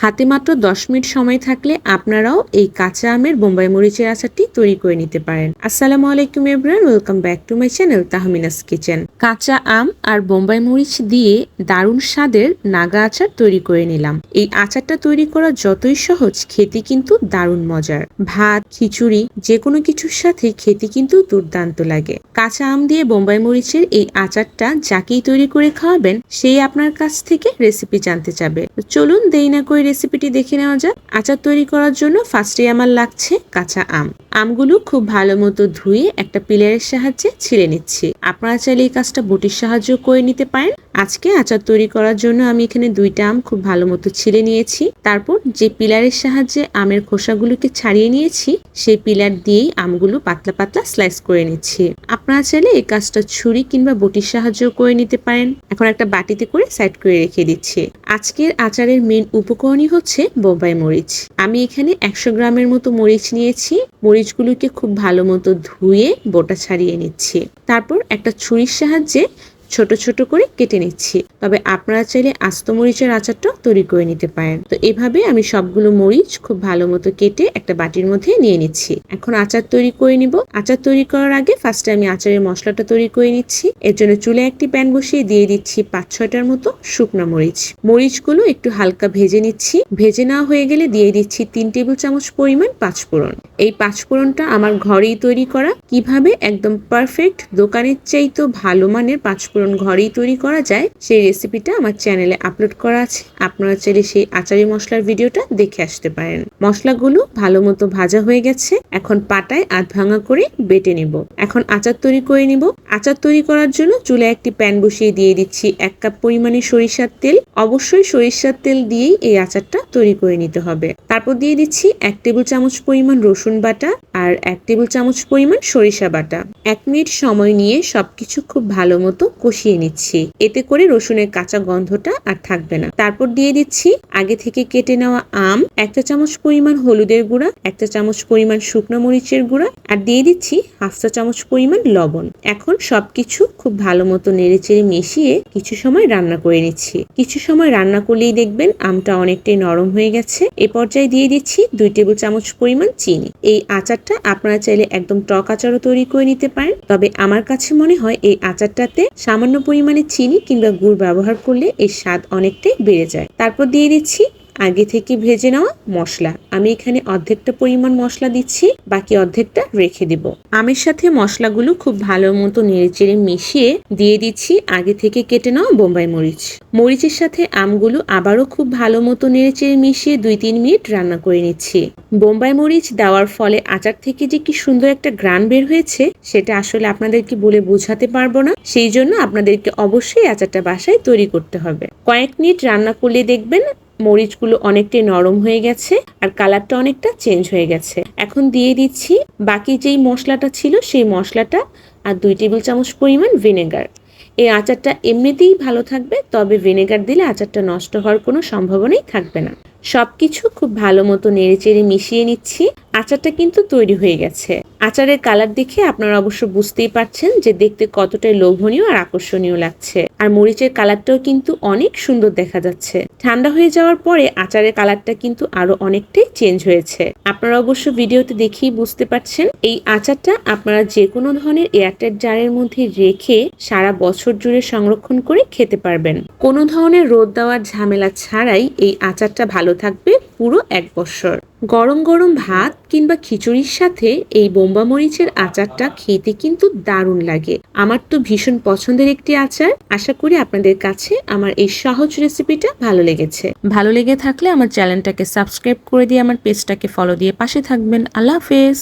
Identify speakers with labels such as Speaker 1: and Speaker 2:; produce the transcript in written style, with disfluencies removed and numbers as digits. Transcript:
Speaker 1: হাতে মাত্র 10 মিনিট সময় থাকলে আপনারাও এই কাঁচা আমের বোম্বাই মরিচের আচারটি তৈরি করে নিতে পারেন। আসসালামু আলাইকুম everyone, welcome back to my channel Tahmina's kitchen. কাঁচা আম আর বোম্বাই মরিচ দিয়ে দারুণ স্বাদের নাগা আচার তৈরি করে নিলাম। এই আচারটা তৈরি করা যতই সহজ, খেতে কিন্তু দারুণ মজার। ভাত, খিচুড়ি যে কোনো কিছুর সাথে খেতে কিন্তু দুর্দান্ত লাগে। কাঁচা আম দিয়ে বোম্বাই মরিচের এই আচারটা যাকেই তৈরি করে খাওয়াবেন, সেই আপনার কাছ থেকে রেসিপি জানতে চাবে। চলুন দেরি না করে রেসিপিটি দেখে নেওয়া যাক। আচার তৈরি করার জন্য ফার্স্টে আমার লাগছে কাঁচা আম। আমগুলো খুব ভালো মতো ধুয়ে একটা পিলারের সাহায্যে ছিলে নিচ্ছি। আপনারা চাইলে এই কাজটা বটির সাহায্য করে নিতে পারেন। আজকে আচার তৈরি করার জন্য আমি এখানে 2টা আম খুব ভালো মতো ছিলে নিয়েছি। তারপর যে পিলারের সাহায্যে আমের খোসাগুলোকে ছাড়িয়ে নিয়েছি, সেই পিলার দিয়েই আমগুলো পাতলা পাতলা স্লাইস করে নিচ্ছি। আপনারা চাইলে এই কাজটা ছুরি কিংবা বটির সাহায্য করে নিতে পারেন। এখন একটা বাটিতে করে সাইড করে রেখে দিচ্ছি। আজকের আচারের মেন উপকরণই হচ্ছে বোম্বাই মরিচ। আমি এখানে 100 গ্রামের মতো মরিচ নিয়েছি। মরিচগুলোকে খুব ভালো মতো ধুয়ে বোটা ছাড়িয়ে নিচ্ছি। তারপর একটা ছুরির সাহায্যে ছোট ছোট করে কেটে নিচ্ছি। তবে আপনারা চাইলে আস্ত মরিচের আচারটা তৈরি করে নিতে পারেন। তো এভাবে আমি সবগুলো মরিচ খুব ভালো মতো কেটে একটা বাটির মধ্যে নিয়ে নিচ্ছি। এখন আচার তৈরি করে নিব। আচার তৈরি করার আগে ফার্স্টে আমি আচারের মশলাটা তৈরি করে নিচ্ছি। এর জন্য চুলায় একটি প্যান বসিয়ে দিয়ে দিচ্ছি 5-6টার মতো শুকনা মরিচ। মরিচগুলো একটু হালকা ভেজে নিচ্ছি। ভেজে নেওয়া হয়ে গেলে দিয়ে দিচ্ছি 3 টেবিল চামচ পরিমাণ পাঁচফোড়ন। এই পাঁচফোড়নটা আমার ঘরেই তৈরি করা। কিভাবে একদম পারফেক্ট দোকানের চাইতেও ভালো মানের পাঁচফোড়ন ঘরেই তৈরি করা যায়, সেই রেসিপিটা আমার চ্যানেলে আপলোড করা আছে। আপনারা চাইলে সেই আচারি মশলার ভিডিওটা দেখে আসতে পারেন। মশলাগুলো ভালো মতো ভাজা হয়ে গেছে। এখন পাটায় আধ ভাঙা করে বেটে নিব। এখন আচার তৈরি করে নিব। আচার তৈরি করার জন্য চুলায় একটি প্যান বসিয়ে দিয়ে দিচ্ছি 1 কাপ পরিমাণে সরিষার তেল। অবশ্যই সরিষার তেল দিয়েই এই আচারটা তৈরি করে নিতে হবে। তারপর দিয়ে দিচ্ছি 1 টেবিল চামচ পরিমাণ রসুন বাটা আর 1 টেবিল চামচ পরিমাণ সরিষা বাটা। 1 মিনিট সময় নিয়ে সবকিছু খুব ভালো মতো কষিয়ে নিচ্ছি। এতে করে রসুনের কাঁচা গন্ধটা আর থাকবে না। তারপর দিয়ে দিচ্ছি আগে থেকে কেটে নেওয়া আম, 1 চা চামচ পরিমাণ হলুদের গুঁড়া, 1 চা চামচ পরিমাণ শুকনো মরিচের গুঁড়া আর দিয়ে দিচ্ছি 1/2 চা চামচ পরিমাণ লবণ। এখন সবকিছু খুব ভালো মতো নেড়েচেড়ে মিশিয়ে কিছু সময় রান্না করে নিচ্ছি। কিছু সময় রান্না করলেই দেখবেন আমটা অনেকটাই নরম হয়ে গেছে। এ পর্যায়ে দিয়ে দিচ্ছি 2 টেবিল চামচ পরিমাণ চিনি। এই আচারটা আপনারা চাইলে একদম টক আচারও তৈরি করে নিতে পারেন। তবে আমার কাছে মনে হয় এই আচারটাতে সামান্য পরিমাণে চিনি কিংবা গুড় ব্যবহার করলে এর স্বাদ অনেকটাই বেড়ে যায়। তারপর দিয়ে দিচ্ছি আগে থেকে ভেজে নেওয়া মশলা। আমি এখানে অর্ধেকটা পরিমাণ মশলা দিচ্ছি, বাকি অর্ধেকটা রেখে দিব। আমের সাথে মশলাগুলো খুব ভালো মতো নেড়েচেড়ে মিশিয়ে দিয়ে দিচ্ছি আগে থেকে কেটে নেওয়া বোম্বাই মরিচ। মরিচের সাথে আমগুলো আবারও খুব ভালো মতো নেড়েচেড়ে মিশিয়ে 2-3 মিনিট রান্না করে নিচ্ছি। বোম্বাই মরিচ দেওয়ার ফলে আচার থেকে যে কি সুন্দর একটা ঘ্রাণ বের হয়েছে, সেটা আসলে আপনাদেরকে বলে বোঝাতে পারবো না। সেই জন্য আপনাদেরকে অবশ্যই আচারটা বাসায় তৈরি করতে হবে। কয়েক মিনিট রান্না করলে দেখবেন মরিচগুলো অনেকটাই নরম হয়ে গেছে আর কালারটা অনেকটা চেঞ্জ হয়ে গেছে। এখন দিয়ে দিচ্ছি বাকি যেই মশলাটা ছিল, সেই মশলাটা আর 2 টেবিল চামচ পরিমাণ ভিনেগার। এই আচারটা এমনিতেই ভালো থাকবে, তবে ভিনেগার দিলে আচারটা নষ্ট হওয়ার কোনো সম্ভাবনাই থাকবে না। সবকিছু খুব ভালো মতো নেড়েচেড়ে মিশিয়ে নিচ্ছি। আচারটা কিন্তু তৈরি হয়ে গেছে। আচারের কালার দেখে আপনারা অবশ্য বুঝতেই পারছেন যে দেখতে কতটাই লোভনীয় আর আকর্ষণীয় লাগছে। আর মরিচের কালারটাও কিন্তু অনেক সুন্দর দেখা যাচ্ছে। ঠান্ডা হয়ে যাওয়ার পরে আচারের কালারটা কিন্তু আরো অনেকটাই চেঞ্জ হয়েছে। আপনারা অবশ্য ভিডিওতে দেখেই বুঝতে পারছেন। এই আচারটা আপনারা যে কোনো ধরনের এয়ারটাইট জারের মধ্যে রেখে সারা বছর জুড়ে সংরক্ষণ করে খেতে পারবেন। কোনো ধরনের রোদ দেওয়ার ঝামেলা ছাড়াই এই আচারটা ভালো থাকবে পুরো 1 বছর। গরম গরম ভাত কিংবা খিচুড়ির সাথে এই বোম্বা মরিচের আচারটা খেতে কিন্তু দারুণ লাগে। আমার তো ভীষণ পছন্দের একটি আচার। আশা করি আপনাদের কাছে আমার এই সহজ রেসিপিটা ভালো লেগেছে। ভালো লেগে থাকলে আমার চ্যানেলটাকে সাবস্ক্রাইব করে দিয়ে আমার পেজটাকে ফলো দিয়ে পাশে থাকবেন। আল্লাহ হাফেজ।